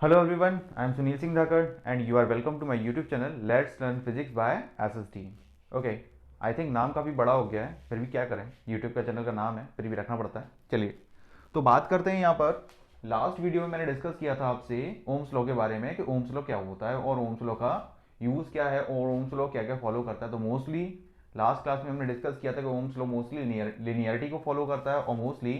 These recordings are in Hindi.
Hello everyone, I am Sunil Singh Dhakar and you are welcome to my YouTube channel Let's Learn Physics by SSD. Okay, I think नाम काफ़ी बड़ा हो गया है, फिर भी क्या करें, YouTube का चैनल का नाम है, फिर भी रखना पड़ता है। चलिए, तो बात करते हैं यहाँ पर। लास्ट वीडियो में मैंने डिस्कस किया था आपसे ओम्स लॉ के बारे में कि ओम्स लॉ क्या होता है और ओम्स लॉ का यूज़ क्या है और ओम्स लॉ क्या क्या फॉलो करता है। तो मोस्टली लास्ट क्लास में हमने डिस्कस किया था कि ओम्स लॉ मोस्टली लिनियरिटी को फॉलो करता है और मोस्टली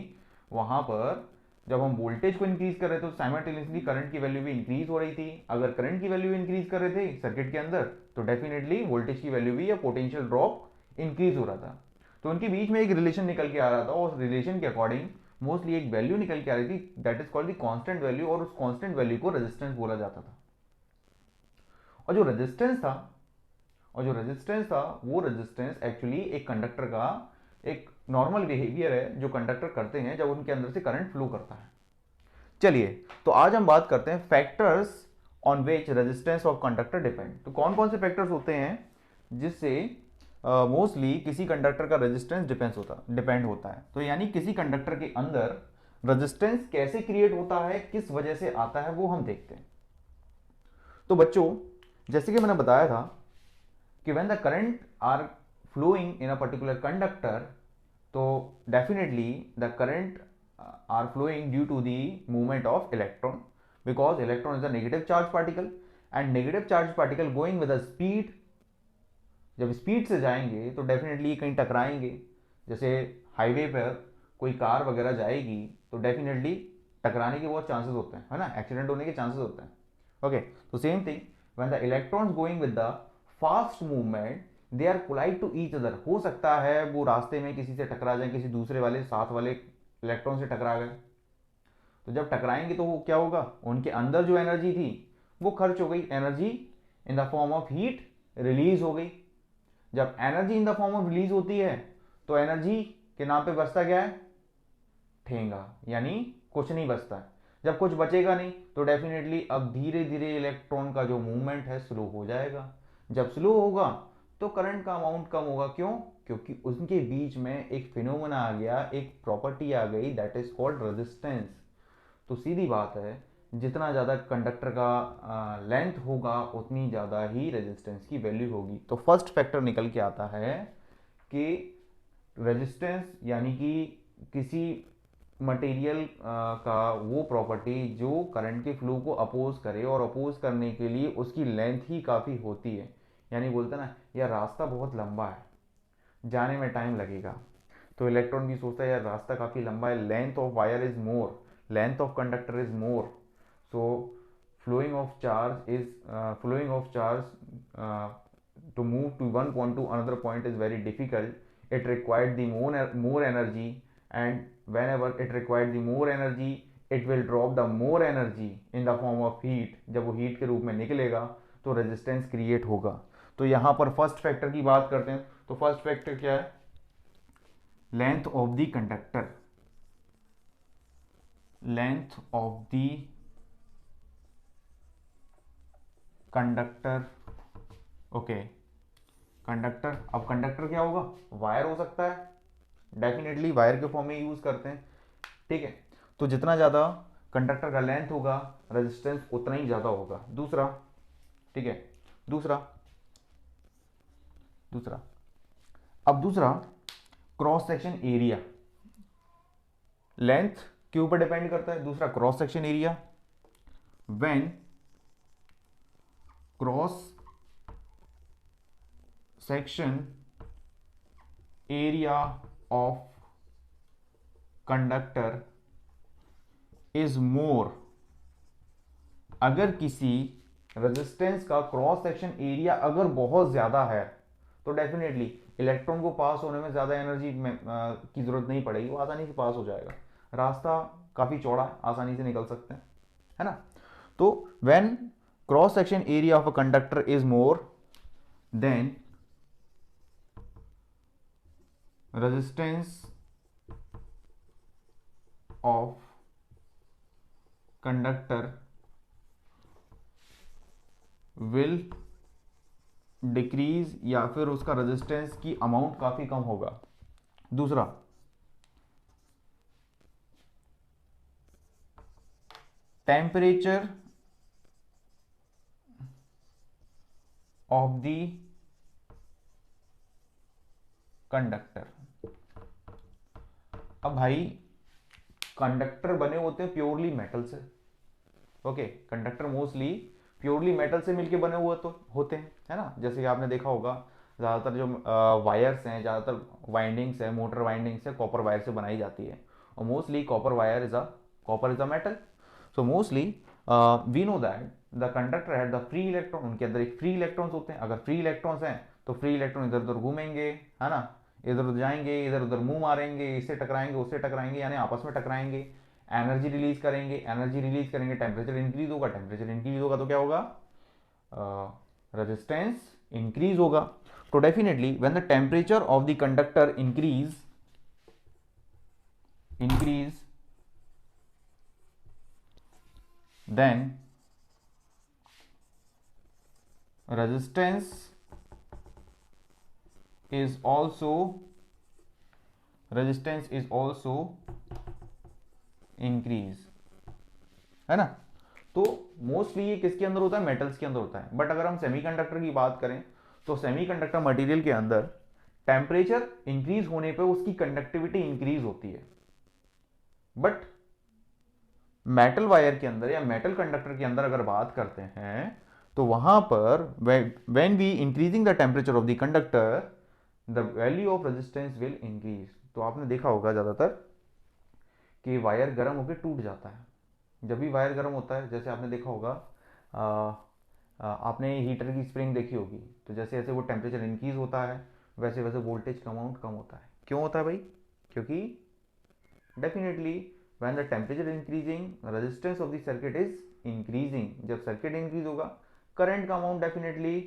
वहाँ पर जब हम वोल्टेज को इंक्रीज कर रहे थे तो साइमल्टेनियसली करंट की वैल्यू भी इंक्रीज हो रही थी। अगर करंट की वैल्यू इंक्रीज कर रहे थे सर्किट के अंदर तो डेफिनेटली वोल्टेज की वैल्यू भी या पोटेंशियल ड्रॉप इंक्रीज हो रहा था। तो उनके बीच में एक रिलेशन निकल के आ रहा था और रिलेशन के अकॉर्डिंग मोस्टली एक वैल्यू निकल के आ रही थी that is called the constant value और उस कांस्टेंट वैल्यू को रेजिस्टेंस बोला जाता था। और जो रेजिस्टेंस था वो रेजिस्टेंस एक्चुअली एक कंडक्टर का एक नॉर्मल बिहेवियर है जो कंडक्टर करते हैं जब उनके अंदर से करंट फ्लो करता है। चलिए, तो आज हम बात करते हैं factors on which resistance of conductor depend. तो कौन कौन से फैक्टर्स होते हैं जिससे मोस्टली किसी कंडक्टर का रेजिस्टेंस डिपेंड होता है। तो यानी किसी कंडक्टर के अंदर रेजिस्टेंस कैसे क्रिएट होता है, किस वजह से आता है, वो हम देखते हैं। तो बच्चों, जैसे कि मैंने बताया था कि when the current are flowing in a particular conductor, तो definitely the current are flowing due to the movement of electron, because electron is a negative charge particle and negative charge particle going with a speed, जब स्पीड से जाएंगे तो डेफिनेटली कहीं टकराएंगे। जैसे हाईवे पर कोई कार वगैरह जाएगी तो डेफिनेटली टकराने के बहुत चांसेस होते हैं, है ना, एक्सीडेंट होने के चांसेस होते हैं। ओके, तो same thing when the electrons going with the fast movement they are collide to each other. हो सकता है वो रास्ते में किसी से टकरा जाए, किसी दूसरे वाले साथ वाले इलेक्ट्रॉन से टकरा गए। तो जब टकराएंगे तो वो क्या होगा, उनके अंदर जो एनर्जी थी वो खर्च हो गई, energy in the form of heat release हो गई। जब energy in the form of release होती है तो एनर्जी के नाम पे बचता क्या है, ठेंगा, यानी कुछ नहीं बचता है। जब कुछ बचेगा नहीं तो डेफिनेटली अब धीरे धीरे इलेक्ट्रॉन का जो मूवमेंट है स्लो हो जाएगा। जब स्लो होगा तो करंट का अमाउंट कम होगा। क्यों? क्योंकि उनके बीच में एक फिनोमेना आ गया, एक प्रॉपर्टी आ गई दैट इज कॉल्ड रेजिस्टेंस। तो सीधी बात है, जितना ज़्यादा कंडक्टर का लेंथ होगा उतनी ज़्यादा ही रेजिस्टेंस की वैल्यू होगी। तो फर्स्ट फैक्टर निकल के आता है कि रेजिस्टेंस यानी कि किसी मटेरियल का वो प्रॉपर्टी जो करंट के फ्लो को अपोज करे और अपोज करने के लिए उसकी लेंथ ही काफ़ी होती है। यानी बोलते ना यार रास्ता बहुत लंबा है, जाने में टाइम लगेगा, तो इलेक्ट्रॉन भी सोचता है यार रास्ता काफ़ी लंबा है, length of wire is more, length of conductor is more, so flowing of charge to move to one point to another point is very difficult. It required the more energy, and whenever it required the more energy it will drop the more energy in the form of heat. जब वो हीट के रूप में निकलेगा तो रेजिस्टेंस क्रिएट होगा। तो यहाँ पर फर्स्ट फैक्टर की बात करते हैं। तो फर्स्ट फैक्टर क्या है, length of the conductor, length of the conductor. Okay, conductor, अब कंडक्टर क्या होगा, वायर हो सकता है, डेफिनेटली वायर के फॉर्म में यूज करते हैं। ठीक है, तो जितना ज़्यादा कंडक्टर का लेंथ होगा रेजिस्टेंस उतना ही ज़्यादा होगा। दूसरा, ठीक है, दूसरा दूसरा अब दूसरा क्रॉस सेक्शन एरिया, लेंथ के ऊपर डिपेंड करता है। दूसरा cross section area, when cross section area of conductor is more, अगर किसी रेजिस्टेंस का क्रॉस सेक्शन एरिया अगर बहुत ज्यादा है तो डेफिनेटली इलेक्ट्रॉन को पास होने में ज्यादा एनर्जी की जरूरत नहीं पड़ेगी, वो आसानी से पास हो जाएगा। रास्ता काफी चौड़ा है, आसानी से निकल सकते हैं, है ना। तो when cross section area of a conductor is more than resistance of conductor will decrease, या फिर उसका रेजिस्टेंस की अमाउंट काफी कम होगा। दूसरा, टेम्परेचर ऑफ द कंडक्टर। अब भाई कंडक्टर बने होते हैं प्योरली मेटल से, okay, conductor mostly purely metal से मिलके बने हुए तो होते हैं, है ना। जैसे कि आपने देखा होगा ज़्यादातर जो वायर्स हैं, ज़्यादातर वाइंडिंग्स है, मोटर वाइंडिंग्स है, कॉपर वायर से बनाई जाती है, और mostly copper is a metal. So mostly we know that the conductor had the free electron, उनके अंदर एक फ्री इलेक्ट्रॉन्स होते हैं। अगर फ्री इलेक्ट्रॉन्स हैं तो फ्री इलेक्ट्रॉन इधर उधर घूमेंगे, है ना, इधर उधर जाएंगे, इधर उधर मुंह मारेंगे, इससे टकराएंगे उससे टकराएंगे, यानी आपस में टकराएंगे, एनर्जी रिलीज करेंगे, टेम्परेचर इंक्रीज होगा, तो क्या होगा, रेजिस्टेंस इंक्रीज होगा। तो definitely when the temperature of the conductor increase then resistance is also increase, है ना। तो मोस्टली ये किसके अंदर होता है, मेटल्स के अंदर होता है। बट अगर हम सेमीकंडक्टर की बात करें तो सेमीकंडक्टर मटेरियल के अंदर टेम्परेचर इंक्रीज होने पे उसकी कंडक्टिविटी इंक्रीज होती है। बट मेटल वायर के अंदर या मेटल कंडक्टर के अंदर अगर बात करते हैं तो वहां पर when we increasing the temperature of the conductor the value of resistance will increase. तो आपने देखा होगा ज्यादातर कि वायर गर्म होकर टूट जाता है। जब भी वायर गर्म होता है, जैसे आपने देखा होगा आपने हीटर की स्प्रिंग देखी होगी, तो जैसे जैसे वो टेम्परेचर इंक्रीज होता है वैसे वैसे वोल्टेज कम होता है। क्यों होता है भाई, क्योंकि definitely when the temperature increasing resistance of the circuit is increasing. जब सर्किट इंक्रीज होगा करंट का अमाउंट डेफिनेटली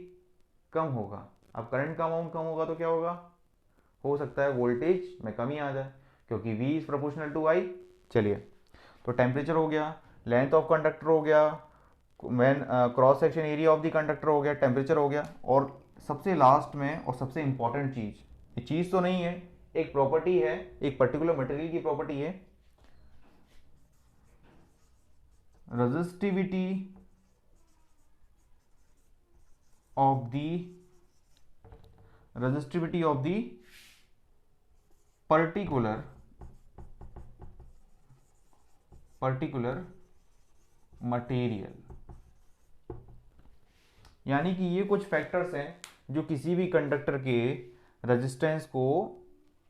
कम होगा। अब करंट का अमाउंट कम होगा तो क्या होगा, हो सकता है वोल्टेज में कमी आ जाए, क्योंकि V is proportional to I। चलिए, तो टेम्परेचर हो गया, लेंथ ऑफ कंडक्टर हो गया, man cross section area of the conductor हो गया, टेम्परेचर हो गया, और सबसे लास्ट में और सबसे इंपॉर्टेंट चीज, ये चीज तो नहीं है, एक प्रॉपर्टी है, एक पर्टिकुलर मटेरियल की प्रॉपर्टी है, resistivity of the particular material. यानी कि ये कुछ फैक्टर्स हैं जो किसी भी कंडक्टर के रेजिस्टेंस को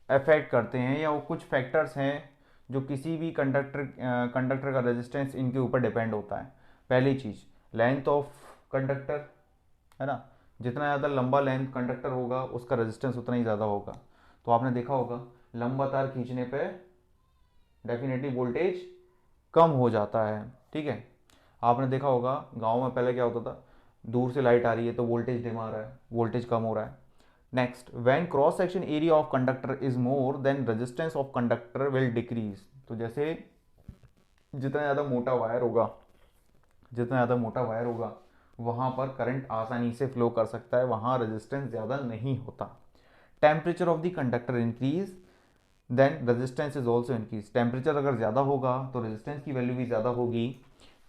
अफेक्ट करते हैं, या वो कुछ फैक्टर्स हैं जो किसी भी कंडक्टर का रेजिस्टेंस इनके ऊपर डिपेंड होता है। पहली चीज लेंथ ऑफ कंडक्टर, है ना, जितना ज़्यादा लंबा लेंथ कंडक्टर होगा उसका रेजिस्टेंस उतना ही ज़्यादा होगा। तो आपने देखा होगा लंबा तार खींचने पे डेफिनेटली वोल्टेज कम हो जाता है, ठीक है। आपने देखा होगा गांव में पहले क्या होता था, दूर से लाइट आ रही है तो वोल्टेज डिम आ रहा है, वोल्टेज कम हो रहा है। Next, when cross section area of conductor is more than resistance of conductor will decrease. तो जैसे जितना ज़्यादा मोटा वायर होगा वहाँ पर करंट आसानी से फ्लो कर सकता है, वहाँ रेजिस्टेंस ज़्यादा नहीं होता। Temperature of the conductor increase then resistance is also increase. टेम्परेचर अगर ज़्यादा होगा तो रेजिस्टेंस की वैल्यू भी ज़्यादा होगी,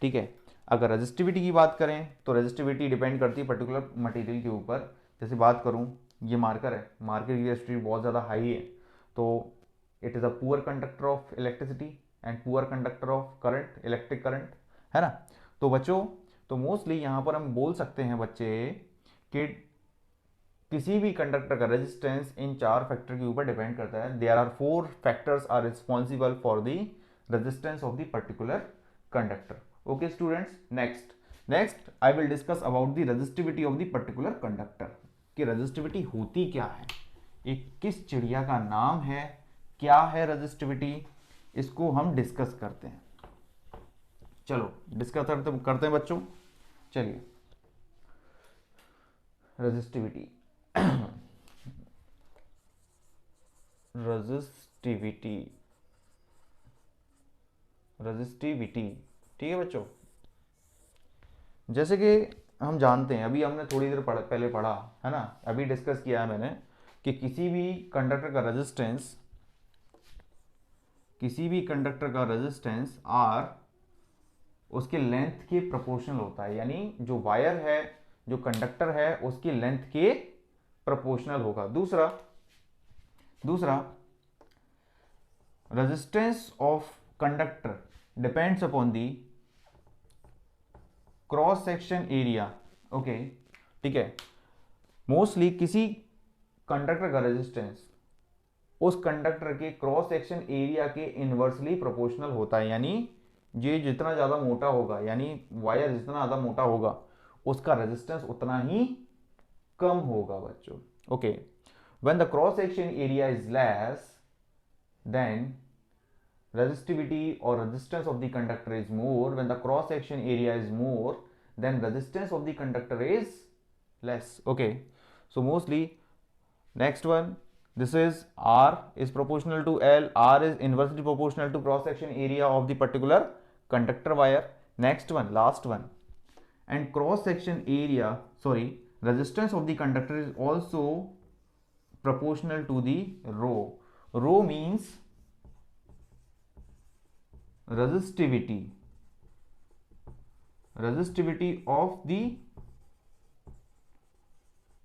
ठीक है। अगर रेजिस्टिविटी की बात करें तो रेजिस्टिविटी डिपेंड करती है पर्टिकुलर मटेरियल के ऊपर। जैसे बात करूँ, ये मार्कर है, मार्कर की रेजिस्टिविटी बहुत ज़्यादा हाई है, तो it is a poor conductor of electricity and poor conductor of current, electric current, है ना। तो बच्चों, तो मोस्टली यहाँ पर हम बोल सकते हैं बच्चे कि किसी भी कंडक्टर का रेजिस्टेंस इन चार फैक्टर के ऊपर डिपेंड करता है। There are 4 factors are responsible for the resistance of the particular conductor. Okay students, next I will discuss about the resistivity of the particular conductor. कि रेजिस्टिविटी होती क्या है, एक किस चिड़िया का नाम है, क्या है रेजिस्टिविटी, इसको हम डिस्कस करते हैं। चलो डिस्कस करते हैं बच्चों। चलिए, रेजिस्टिविटी रेजिस्टिविटी, ठीक है बच्चों। जैसे कि हम जानते हैं, अभी हमने थोड़ी देर पहले पढ़ा है ना, अभी डिस्कस किया है मैंने कि किसी भी कंडक्टर का रेजिस्टेंस आर उसके लेंथ के प्रोपोर्शनल होता है। यानी जो वायर है, जो कंडक्टर है उसकी लेंथ के प्रोपोर्शनल होगा। दूसरा resistance of conductor depends upon the cross section area. Okay, ठीक है। मोस्टली किसी कंडक्टर का रेजिस्टेंस उस कंडक्टर के क्रॉस सेक्शन एरिया के इनवर्सली प्रोपोर्शनल होता है, यानी ये जितना ज़्यादा मोटा होगा, यानी वायर जितना ज़्यादा मोटा होगा उसका रेजिस्टेंस उतना ही कम होगा बच्चों। Okay, when the cross section area is less than resistivity or resistance of the conductor is more. When the cross section area is more, then resistance of the conductor is less. Okay, so mostly next one, this is R is proportional to L. R is inversely proportional to cross section area of the particular conductor wire. Next one, last one, and cross section area, sorry, resistance of the conductor is also proportional to the rho. Rho means resistivity of the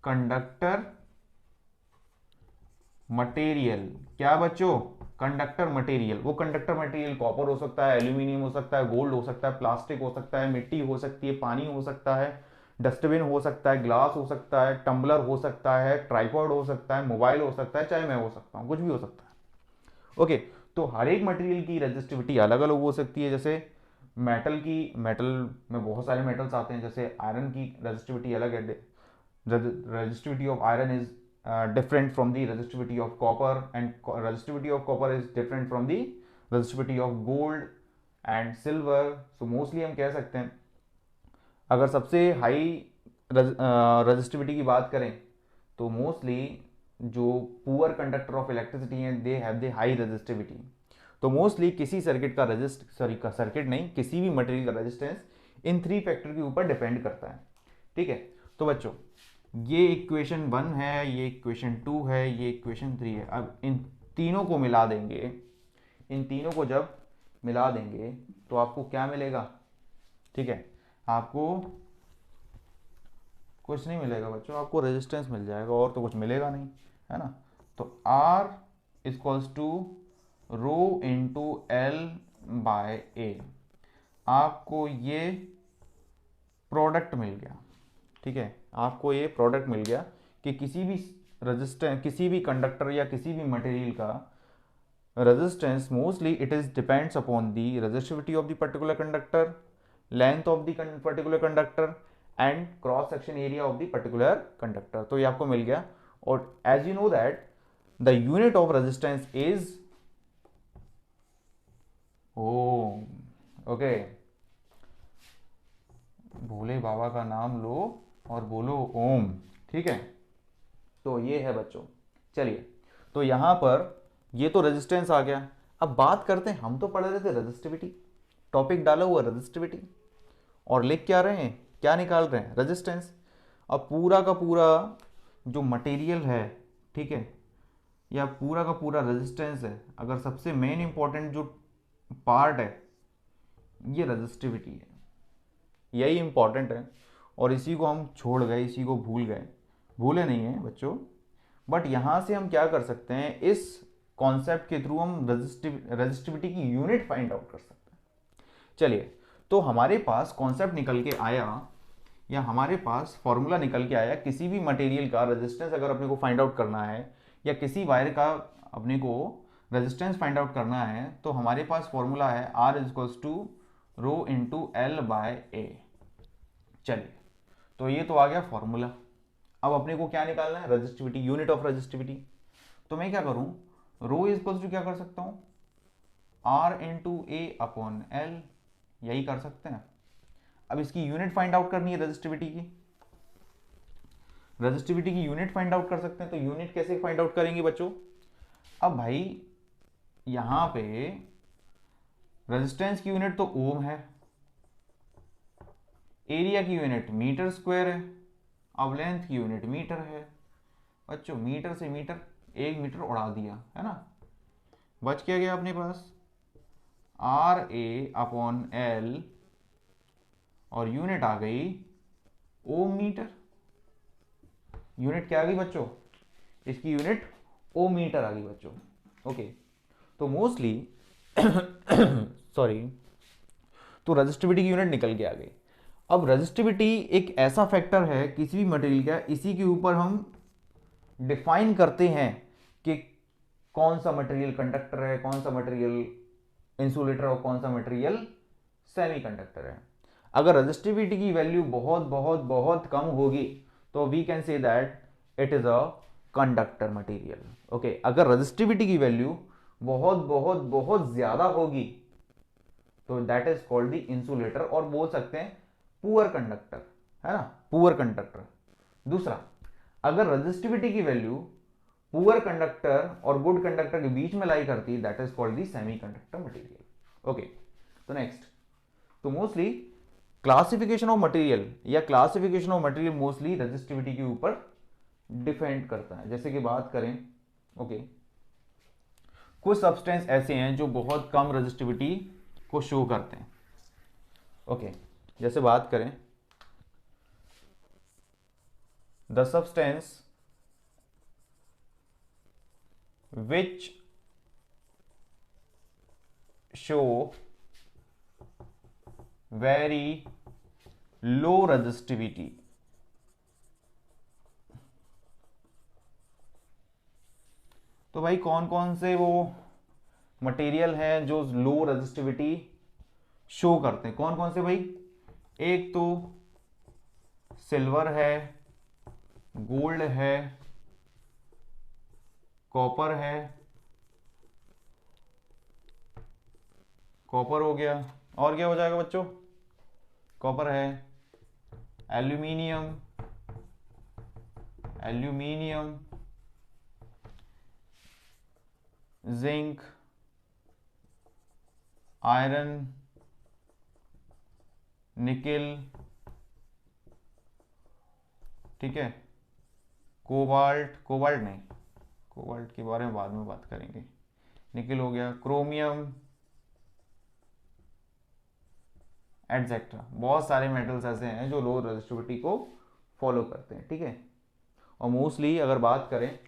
conductor material. क्या बच्चों? Conductor material. वो कंडक्टर मटेरियल कॉपर हो सकता है, एल्यूमिनियम हो सकता है, गोल्ड हो सकता है, प्लास्टिक हो सकता है, मिट्टी हो सकती है, पानी हो सकता है, डस्टबिन हो सकता है, ग्लास हो सकता है, टम्बलर हो सकता है, ट्राइपॉड हो सकता है, मोबाइल हो सकता है, चाहे मैं हो सकता हूँ, कुछ भी हो सकता है। ओके, तो हर एक मटेरियल की रेजिस्टिविटी अलग अलग हो सकती है। जैसे मेटल में बहुत सारे मेटल्स आते हैं, जैसे आयरन की रेजिस्टिविटी अलग है। resistivity of iron is different from the resistivity of copper, and resistivity of copper is different from the resistivity of gold and silver. So mostly हम कह सकते हैं, अगर सबसे हाई रेजिस्टिविटी की बात करें तो मोस्टली जो पुअर कंडक्टर ऑफ इलेक्ट्रिसिटी हैं they have the high resistivity. तो मोस्टली किसी सर्किट का सर्किट नहीं, किसी भी मटेरियल का रेजिस्टेंस इन 3 फैक्टर के ऊपर डिपेंड करता है। ठीक है, तो बच्चों ये इक्वेशन 1 है, ये इक्वेशन 2 है, ये इक्वेशन 3 है। अब इन तीनों को मिला देंगे, इन तीनों को जब मिला देंगे तो आपको क्या मिलेगा? ठीक है, आपको कुछ नहीं मिलेगा बच्चों, आपको रेजिस्टेंस मिल जाएगा और तो कुछ मिलेगा नहीं, है ना। तो R equals to rho into L by A, आपको ये प्रोडक्ट मिल गया। ठीक है, आपको ये प्रोडक्ट मिल गया कि किसी भी रेजिस्टेंस, किसी भी कंडक्टर या किसी भी मटेरियल का resistance mostly it is depends upon the resistivity of the particular conductor, length of the particular conductor and cross section area of the particular conductor. तो ये आपको मिल गया। और as you know that the unit of resistance is ohm. Okay, Bhole Baba का नाम लो और बोलो ओम। ठीक है, तो ये है बच्चों। चलिए, तो यहां पर ये तो रेजिस्टेंस आ गया। अब बात करते हैं, हम तो पढ़ रहे थे रेजिस्टिविटी, टॉपिक डाला हुआ रेजिस्टिविटी, और लिख क्या रहे हैं, क्या निकाल रहे हैं? रेजिस्टेंस। अब पूरा का पूरा जो मटेरियल है, ठीक है, या पूरा का पूरा रेजिस्टेंस है, अगर सबसे मेन इंपॉर्टेंट जो पार्ट है ये रेजिस्टिविटी है, यही इंपॉर्टेंट है। और इसी को हम छोड़ गए, इसी को भूल गए। भूले नहीं हैं बच्चों, बट यहाँ से हम क्या कर सकते हैं, इस कॉन्सेप्ट के थ्रू हम रेजिस्टिविटी की यूनिट फाइंड आउट कर सकते हैं। चलिए, तो हमारे पास कॉन्सेप्ट निकल के आया, या हमारे पास फॉर्मूला निकल के आया, किसी भी मटेरियल का रेजिस्टेंस अगर अपने को फाइंड आउट करना है, या किसी वायर का अपने को रेजिस्टेंस फाइंड आउट करना है, तो हमारे पास फॉर्मूला है R equals to rho into L by A. चलिए, तो ये तो आ गया फॉर्मूला। अब अपने को क्या निकालना है? Resistivity, unit of resistivity. तो मैं क्या करूं, रो इक्वल्स टू क्या कर सकता हूं, R इंटू ए अपॉन एल, यही कर सकते हैं। अब इसकी यूनिट फाइंड आउट करनी है रेजिस्टिविटी की, रेजिस्टिविटी की यूनिट फाइंड आउट कर सकते हैं। तो यूनिट कैसे फाइंड आउट करेंगे बच्चों? अब भाई यहां पे रेजिस्टेंस की यूनिट तो ओम है, एरिया की यूनिट मीटर स्क्वायर है, अब लेंथ की यूनिट मीटर है। बच्चों मीटर से मीटर, 1 मीटर उड़ा दिया, है ना। बच क्या गया अपने पास? आर ए अपॉन एल, और यूनिट आ गई ओम मीटर, यूनिट क्या आ गई बच्चों, इसकी यूनिट ओम मीटर आ गई बच्चों। ओके, तो मोस्टली सॉरी, तो रेजिस्टिविटी की यूनिट निकल के आ गई। अब रेजिस्टिविटी एक ऐसा फैक्टर है किसी भी मटेरियल का, इसी के ऊपर हम डिफाइन करते हैं कि कौन सा मटेरियल कंडक्टर है, कौन सा मटेरियल इंसुलेटर और कौन सा मटेरियल सेमीकंडक्टर है। अगर रेजिस्टिविटी की वैल्यू बहुत बहुत बहुत कम होगी तो we can say that it is a conductor material. Okay, अगर रेजिस्टिविटी की वैल्यू बहुत बहुत बहुत ज्यादा होगी तो that is called the insulator, और बोल सकते हैं पुअर कंडक्टर, है ना, पुअर कंडक्टर। दूसरा, अगर रेजिस्टिविटी की वैल्यू पुअर कंडक्टर और गुड कंडक्टर के बीच में लाई करती, that is called the semiconductor material. Okay, तो नेक्स्ट, तो मोस्टली क्लासिफिकेशन ऑफ मटेरियल या classification of material mostly resistivity के ऊपर डिपेंड करता है। जैसे कि बात करें, ओके, कुछ सब्सटेंस ऐसे हैं जो बहुत कम रेजिस्टिविटी को शो करते हैं। ओके, जैसे बात करें, the substance which show very low resistivity, तो भाई कौन कौन से वो मटेरियल हैं जो लो रेजिस्टिविटी शो करते हैं, कौन कौन से भाई? एक तो सिल्वर है, गोल्ड है, कॉपर है, कॉपर हो गया, और क्या हो जाएगा बच्चों? कॉपर है, aluminium, aluminium, zinc, iron, nickel, ठीक है, कोबाल्ट, कोबाल्ट नहीं, कोबाल्ट के बारे में बाद में बात करेंगे, निकेल हो गया, क्रोमियम, एटसेट्रा। बहुत सारे मेटल्स ऐसे हैं जो लो रेजिस्टिविटी को फॉलो करते हैं, ठीक है। और मोस्टली अगर बात करें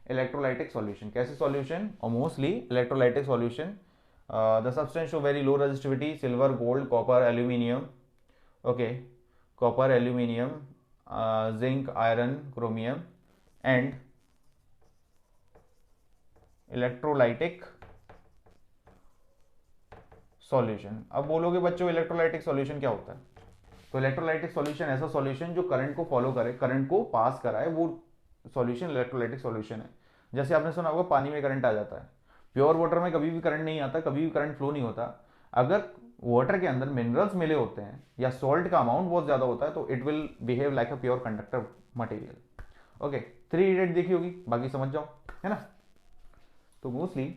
इलेक्ट्रोलाइटिक सॉल्यूशन, कैसे सॉल्यूशन? और mostly electrolytic solution, the substance show very low resistivity, silver, gold, copper, aluminium, okay, copper, aluminium, zinc, iron, chromium and electrolytic solution. अब बोलोगे बच्चों इलेक्ट्रोलाइटिक सॉल्यूशन क्या होता है? तो इलेक्ट्रोलाइटिक सॉल्यूशन ऐसा सॉल्यूशन जो करंट को फॉलो करे, करंट को पास कराए, वो सॉल्यूशन इलेक्ट्रोलाइटिक सॉल्यूशन है। जैसे आपने सुना होगा पानी में करंट आ जाता है, प्योर वाटर में कभी भी करंट नहीं आता, कभी भी करंट फ्लो नहीं होता। अगर वाटर के अंदर मिनरल्स मिले होते हैं या सॉल्ट का अमाउंट बहुत ज्यादा होता है तो it will behave like a pure conductor material. Okay, 3 idiot देखी होगी, बाकी समझ जाओ, है ना। तो मोस्टली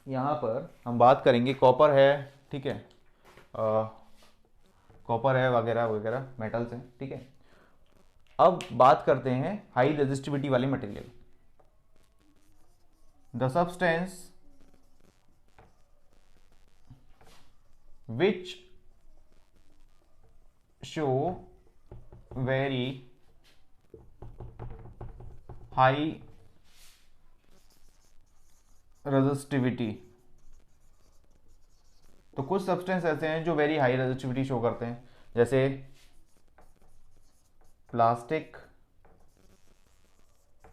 यहाँ पर हम बात करेंगे, कॉपर है, ठीक है, कॉपर है वगैरह वगैरह मेटल्स हैं, ठीक है। अब बात करते हैं हाई रेजिस्टिविटी वाले material. The substance which show very high resistivity, तो कुछ सब्सटेंस ऐसे हैं जो वेरी हाई रेजिस्टिविटी शो करते हैं, जैसे plastic,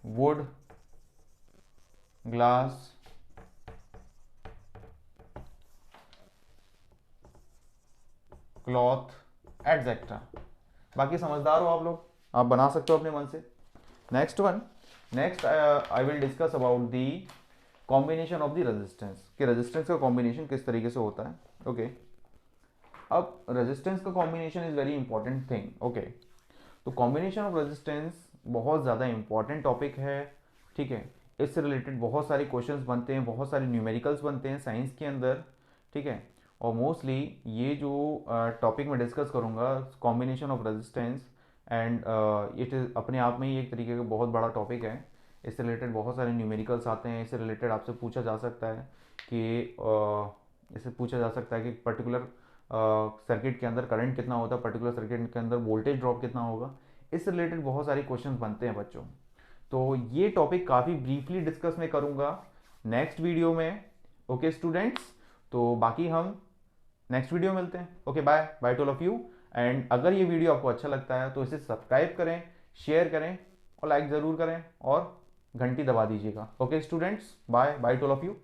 would, glass, cloth etcetera. बाकी समझदार हो आप लोग, आप बना सकते हो अपने मन से। Next one, next I will discuss about the combination of the resistance, कि रेजिस्टेंस का कॉम्बिनेशन किस तरीके से होता है। ओके, अब रेजिस्टेंस का combination is very important thing. Okay, तो कॉम्बिनेशन ऑफ रेजिस्टेंस बहुत ज़्यादा इंपॉर्टेंट टॉपिक है, ठीक है। इससे रिलेटेड बहुत सारे क्वेश्चंस बनते हैं, बहुत सारे न्यूमेरिकल्स बनते हैं साइंस के अंदर, ठीक है। और मोस्टली ये जो टॉपिक मैं डिस्कस करूँगा, combination of resistance and it is अपने आप में ही एक तरीके का बहुत बड़ा टॉपिक है। इससे रिलेटेड बहुत सारे न्यूमेरिकल्स आते हैं, इससे रिलेटेड आपसे पूछा जा सकता है कि इससे पूछा जा सकता है कि पर्टिकुलर सर्किट के अंदर करंट कितना होता है, पर्टिकुलर सर्किट के अंदर वोल्टेज ड्रॉप कितना होगा, इससे रिलेटेड बहुत सारे क्वेश्चंस बनते हैं बच्चों। तो ये टॉपिक काफ़ी ब्रीफली डिस्कस मैं करूँगा नेक्स्ट वीडियो में। ओके स्टूडेंट्स, तो बाकी हम नेक्स्ट वीडियो मिलते हैं। Okay bye bye to all of you. And अगर ये वीडियो आपको अच्छा लगता है तो इसे सब्सक्राइब करें, शेयर करें और लाइक ज़रूर करें और घंटी दबा दीजिएगा। Okay students, bye bye to all of you.